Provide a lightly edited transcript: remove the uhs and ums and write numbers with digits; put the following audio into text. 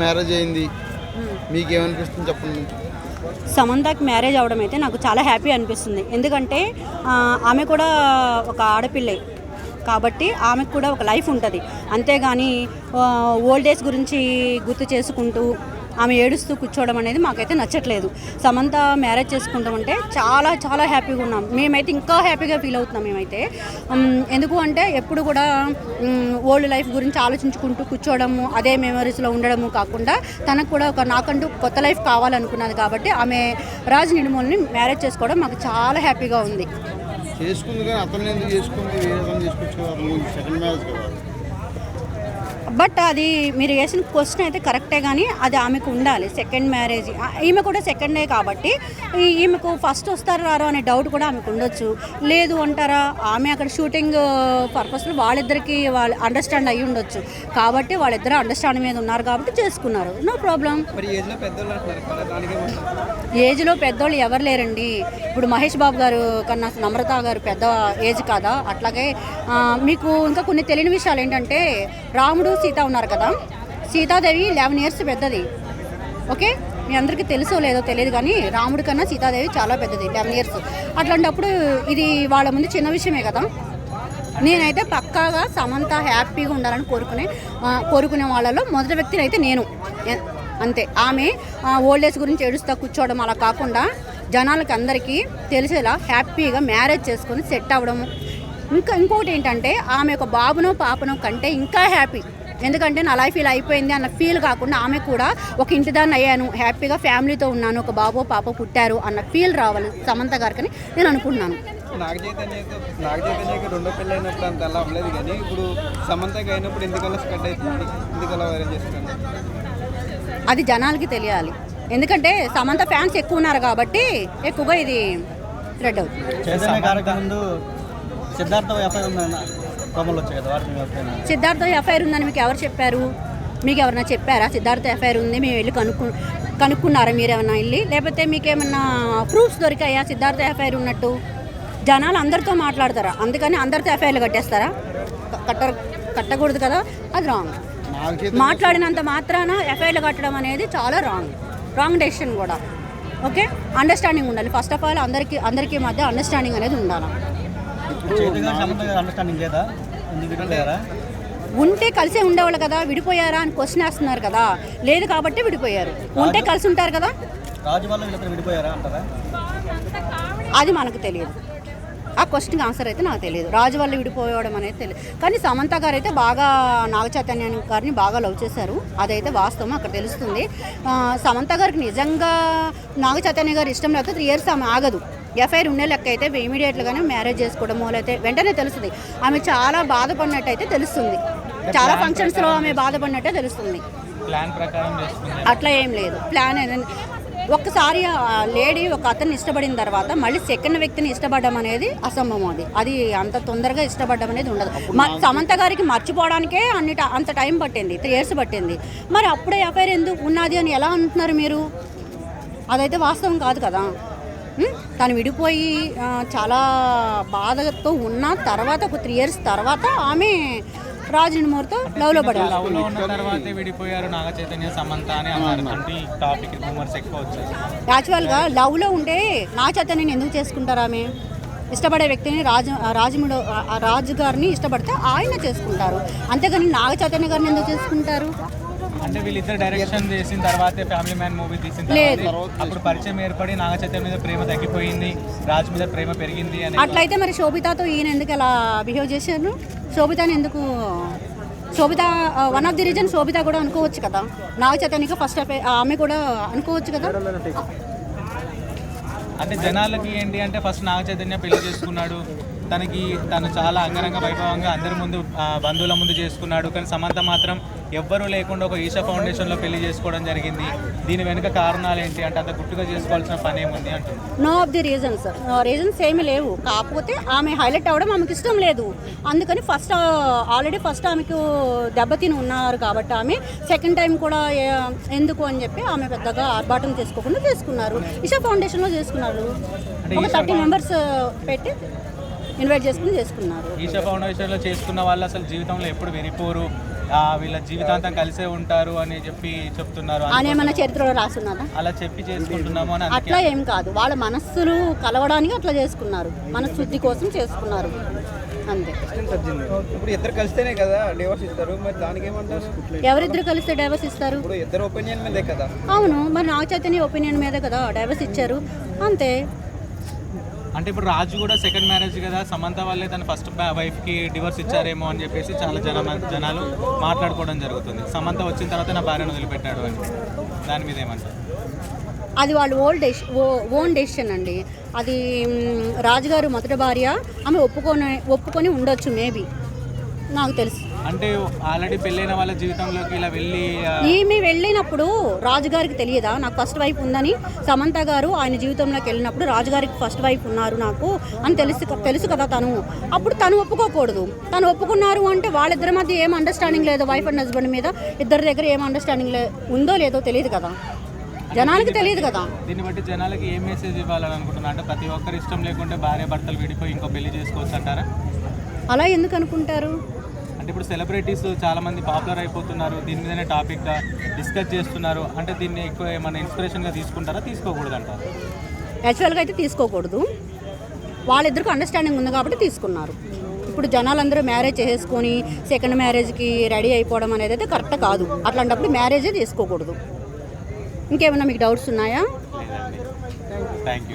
Marriage అయింది, మీకేమనిపిస్తుంది చెప్పండి. సమంతకి మ్యారేజ్ అవడం అయితే నాకు చాలా హ్యాపీ అనిపిస్తుంది. ఎందుకంటే ఆమె కూడా ఒక ఆడపిల్లే కాబట్టి ఆమెకు కూడా ఒక లైఫ్ ఉంటుంది. అంతేగాని ఓల్డ్ ఏజ్ గురించి గుర్తు చేసుకుంటూ ఆమె ఏడుస్తూ కూర్చోవడం అనేది మాకైతే నచ్చట్లేదు. సమంత మ్యారేజ్ చేసుకుంటామంటే చాలా చాలా హ్యాపీగా ఉన్నాం. మేమైతే ఇంకా హ్యాపీగా ఫీల్ అవుతున్నాం. మేమైతే ఎందుకు అంటే ఎప్పుడు కూడా ఓల్డ్ లైఫ్ గురించి ఆలోచించుకుంటూ కూర్చోవడము, అదే మెమరీస్లో ఉండడము కాకుండా తనకు కూడా ఒక నాకంటూ కొత్త లైఫ్ కావాలనుకున్నది కాబట్టి ఆమె రాజ్ నిడుమల్ని మ్యారేజ్ చేసుకోవడం మాకు చాలా హ్యాపీగా ఉంది. చేసుకుంది కానీ అతను ఎందుకు చేసుకుంది, వేరే అతను చేసుకోవచ్చు, సెకండ్ మ్యారేజ్ కదా. బట్ అది మీరు వేసిన క్వశ్చన్ అయితే కరెక్టే, కానీ అది ఆమెకు ఉండాలి. సెకండ్ మ్యారేజ్ ఈమె కూడా సెకండే కాబట్టి ఈమెకు ఫస్ట్ వస్తారు రారో అనే డౌట్ కూడా ఆమెకు ఉండొచ్చు. లేదు అంటారా, ఆమె అక్కడ షూటింగ్ పర్పస్లో వాళ్ళిద్దరికి వాళ్ళు అండర్స్టాండ్ అయ్యి ఉండొచ్చు కాబట్టి వాళ్ళిద్దరు అండర్స్టాండింగ్ మీద ఉన్నారు కాబట్టి చేసుకున్నారు. No problem. ఏజ్లో పెద్దోళ్ళు ఎవరు లేరండి. ఇప్పుడు మహేష్ బాబు గారు కన్నా నమ్రత గారు పెద్ద ఏజ్ కదా. అట్లాగే మీకు ఇంకా కొన్ని తెలియని విషయాలు ఏంటంటే, రాముడు సీత ఉన్నారు కదా, సీతాదేవి 11 years పెద్దది. ఓకే, మీ అందరికీ తెలుసో లేదో తెలియదు కానీ రాముడి కన్నా సీతాదేవి చాలా పెద్దది, 11 years. అట్లాంటప్పుడు ఇది వాళ్ళ ముందు చిన్న విషయమే కదా. నేనైతే పక్కాగా సమంత హ్యాపీగా ఉండాలని కోరుకునే వాళ్ళలో మొదటి వ్యక్తిని అయితే నేను అంతే. ఆమె ఓల్డ్ ఏజ్ గురించి ఏడుస్తా కూర్చోవడం అలా కాకుండా జనాలకి అందరికీ తెలిసేలా హ్యాపీగా మ్యారేజ్ చేసుకొని సెట్ అవ్వడము. ఇంకోటి ఏంటంటే, ఆమె ఒక బాబునో పాపనో కంటే ఇంకా హ్యాపీ. ఎందుకంటే నా లైఫ్ ఇలా అయిపోయింది అన్న ఫీల్ కాకుండా ఆమె కూడా ఒక ఇంటిదాన్ని అయ్యాను, హ్యాపీగా ఫ్యామిలీతో ఉన్నాను, ఒక బాబో పాప పుట్టారు అన్న ఫీల్ రావాలి సమంత గారికి అని నేను అనుకుంటున్నాను. నాగ చైతన్యకి రెండో పెళ్ళి అయినప్పుడు అంత అలా అవ్వలేదు, కానీ ఇప్పుడు సమంతకి అయినప్పుడు ఎందుకలా స్ప్రెడ్ అవుతుంది, ఎందుకలా వైరల్ చేస్తున్నారు, అది జనాలకి తెలియాలి. ఎందుకంటే సమంత ఫ్యాన్స్ ఎక్కువ ఉన్నారు కాబట్టి ఎక్కువగా ఇది స్ప్రెడ్ అవుతుంది. సిద్ధార్థ ఎఫ్ఐఆర్ ఉందని మీకు ఎవరు చెప్పారు? మీకు ఎవరన్నా చెప్పారా సిద్ధార్థ ఎఫ్ఐఆర్ ఉంది మేము వెళ్ళి కనుక్కున్నారా మీరు ఏమన్నా వెళ్ళి? లేకపోతే మీకేమన్నా ప్రూఫ్స్ దొరికాయా సిద్ధార్థ ఎఫ్ఐఆర్ ఉన్నట్టు? జనాలు అందరితో మాట్లాడతారా, అందుకని అందరితో ఎఫ్ఐఆర్లు కట్టేస్తారా? కట్టకూడదు కదా, అది రాంగ్. మాట్లాడినంత మాత్రాన ఎఫ్ఐఆర్లు కట్టడం అనేది చాలా రాంగ్ డెసిషన్ కూడా. ఓకే, అండర్స్టాండింగ్ ఉండాలి. ఫస్ట్ ఆఫ్ ఆల్ అందరికీ మధ్య అండర్స్టాండింగ్ అనేది ఉండాలి. ఉంటే కలిసే ఉండేవాళ్ళు కదా, విడిపోయారా అని క్వశ్చన్ వేస్తున్నారు కదా. లేదు కాబట్టి విడిపోయారు, ఉంటే కలిసి ఉంటారు కదా. అది మనకు తెలియదు. ఆ క్వశ్చన్కి ఆన్సర్ అయితే నాకు తెలియదు. రాజు వల్ల విడిపోవడం అనేది తెలియదు. కానీ సమంత గారు అయితే బాగా నాగ చైతన్య గారిని బాగా లవ్ చేశారు, అదైతే వాస్తవం, అక్కడ తెలుస్తుంది. సమంత గారికి నిజంగా నాగ చైతన్య గారు ఇష్టం లేకపోతే 3 years ఆమె ఆగదు. ఎఫ్ఐఆర్ ఉండే లెక్క అయితే ఇమీడియట్గానే మ్యారేజ్ చేసుకోవడమో లేకపోతే వెంటనే తెలుస్తుంది. ఆమె చాలా బాధపడినట్టు అయితే తెలుస్తుంది, చాలా ఫంక్షన్స్లో ఆమె బాధపడినట్టే తెలుస్తుంది. అట్లా ఏం లేదు. ప్లాన్ ఒక్కసారి లేడీ ఒక అతన్ని ఇష్టపడిన తర్వాత మళ్ళీ సెకండ్ వ్యక్తిని ఇష్టపడడం అనేది అసంభవం. అది అంత తొందరగా ఇష్టపడడం అనేది ఉండదు. సమంత గారికి మర్చిపోవడానికే అంత టైం పట్టింది, 3 years పట్టింది. మరి అప్పుడే ఎఫ్ఐఆర్ ఎందుకు ఉన్నది అని ఎలా అంటున్నారు మీరు? అదైతే వాస్తవం కాదు కదా. తను విడిపోయి చాలా బాధతో ఉన్న తర్వాత ఒక 3 years తర్వాత ఆమె రాజు నిడుమూరితో లవ్లో పడారు. యాక్చువల్గా లవ్లో ఉంటే నాగ చైతన్యని ఎందుకు చేసుకుంటారు? ఆమె ఇష్టపడే వ్యక్తిని రాజు గారిని ఇష్టపడితే ఆయన చేసుకుంటారు, అంతేగాని నాగ చైతన్య గారిని ఎందుకు చేసుకుంటారు? అంటే వీళ్ళిద్దరు డైరెక్షన్ చేసిన తర్వాత ఫ్యామిలీ మ్యాన్ మూవీ తీసిన తర్వాత అప్పుడు పరిచయం ఏర్పడి నాగ చైతన్య మీద ప్రేమ తగ్గిపోయింది, రాజు మీద ప్రేమ పెరిగింది అని. అట్లయితే మరి శోభితతో ఈయన ఎందుకు ఎలా బిహేవ్ చేశారు? శోభితని ఎందుకు? శోభిత వన్ ఆఫ్ ది రీజన్ శోభిత కూడా అనుకోవచ్చు కదా, నాగ చైతన్యకి ఫస్ట్ ఆమె కూడా అనుకోవచ్చు కదా. అంటే జనాలకి ఏంటి అంటే, ఫస్ట్ నాగ చైతన్య పెళ్లి చేసుకున్నాడు, తను చాలా అంగరంగ వైభవంగా అందరి ముందు బంధువుల ముందు చేసుకున్నాడు. కానీ సమంత మాత్రం ఎవ్వరూ లేకుండా ఒక ఈషా ఫౌండేషన్లో పెళ్లి చేసుకోవడం జరిగింది. దీని వెనుక కారణాలు ఏంటి అంటే, అంత గుట్టుగా చేసుకోవాల్సిన పని ఏముంది అంటుంది. నో ఆఫ్ ది రీజన్స్ ఏమీ లేవు. కాకపోతే ఆమె హైలైట్ అవ్వడం ఆమెకు ఇష్టం లేదు, అందుకని ఆల్రెడీ ఫస్ట్ ఆమెకు దెబ్బతిని ఉన్నారు కాబట్టి ఆమె సెకండ్ టైం కూడా ఎందుకు అని చెప్పి ఆమె పెద్దగా ఆర్భాటం చేసుకోకుండా చేసుకున్నారు. ఈషా ఫౌండేషన్లో చేసుకున్నారు, ఒక 30 members పెట్టి ఇన్వైట్ చేసుకుని చేసుకున్నారు. ఈషా ఫౌండేషన్లో చేసుకున్న వాళ్ళు అసలు జీవితంలో ఎప్పుడు వెరిపోరు, వీళ్ళ జీవితాంతం కలిసే ఉంటారు అని చెప్పి చెప్తున్నారు. ఆయన ఏమన్నా చరిత్రలో రాసున్నదా? అలా చెప్పి చేసుకుంటున్నాము అని అట్లా ఏం కాదు, వాళ్ళ మనస్సులు కలవడానికి అట్లా చేసుకున్నారు, మనశుద్ధి కోసం చేసుకున్నారు అంతే. ఇప్పుడు ఇద్దరు కలిస్తేనే కదా డివోర్స్ ఇస్తారు, మరి దానికి ఏమంటారు? ఎవరిద్దరు కలిస్తే డైవర్స్ ఇస్తారు? ఇప్పుడు ఇద్దరు ఒపీనియన్ మీదే కదా. అవును, మరి నాగ చైతన్య ఒపీనియన్ మీదే కదా డైవర్స్ ఇచ్చారు అంతే. అంటే ఇప్పుడు రాజు కూడా సెకండ్ మ్యారేజ్ కదా, సమంత వాళ్ళే తన ఫస్ట్ వైఫ్కి డివోర్స్ ఇచ్చారేమో అని చెప్పేసి చాలా జనాలు మాట్లాడుకోవడం జరుగుతుంది. సమంత వచ్చిన తర్వాత నా భార్యను వదిలిపెట్టాడు అని, దాని మీద ఏమంటారు? అది వాళ్ళు ఓన్ డెసిషన్ అండి. అది రాజుగారు మొదటి భార్య, ఆమె ఒప్పుకొని ఉండొచ్చు మేబీ, నాకు తెలుసు. అంటే ఆల్రెడీ పెళ్ళైన వాళ్ళ జీవితంలోకి ఇలా వెళ్ళి ఈమె వెళ్ళినప్పుడు రాజుగారికి తెలియదా నాకు ఫస్ట్ వైఫ్ ఉందని? సమంత గారు ఆయన జీవితంలోకి వెళ్ళినప్పుడు రాజుగారికి ఫస్ట్ వైఫ్ ఉన్నారు నాకు అని తెలుసు కదా తను. అప్పుడు తను ఒప్పుకోకూడదు. తను ఒప్పుకున్నారు అంటే వాళ్ళిద్దరి మధ్య ఏం అండర్స్టాండింగ్ లేదో, వైఫ్ అండ్ హస్బెండ్ మీద ఇద్దరి దగ్గర ఏం అండర్స్టాండింగ్ ఉందో లేదో తెలియదు కదా, జనానికి తెలియదు కదా. దీన్ని బట్టి జనాలకి ఏం మెసేజ్ ఇవ్వాలని అనుకుంటున్నా? అంటే ప్రతి ఒక్కరు ఇష్టం లేకుంటే భార్య భర్తలు విడిపోయి ఇంకో పెళ్లి చేసుకోవచ్చు అంటారా? అలా ఎందుకు అనుకుంటారు? అంటే ఇప్పుడు సెలబ్రిటీస్ చాలా మంది పాపులర్ అయిపోతున్నారు, దీని మీదనే టాపిక్గా డిస్కస్ చేస్తున్నారు. అంటే దీన్ని ఎక్కువ ఏమైనా ఇన్స్పిరేషన్గా తీసుకుంటారా, తీసుకోకూడదు అంటారు? యాక్చువల్గా అయితే తీసుకోకూడదు. వాళ్ళిద్దరికి అండర్స్టాండింగ్ ఉంది కాబట్టి తీసుకున్నారు. ఇప్పుడు జనాలందరూ మ్యారేజ్ చేసుకొని సెకండ్ మ్యారేజ్కి రెడీ అయిపోవడం అనేది అయితే కరెక్ట్ కాదు. అట్లాంటప్పుడు మ్యారేజే తీసుకోకూడదు. ఇంకేమైనా మీకు డౌట్స్ ఉన్నాయా? లేదండి, థ్యాంక్ యూ.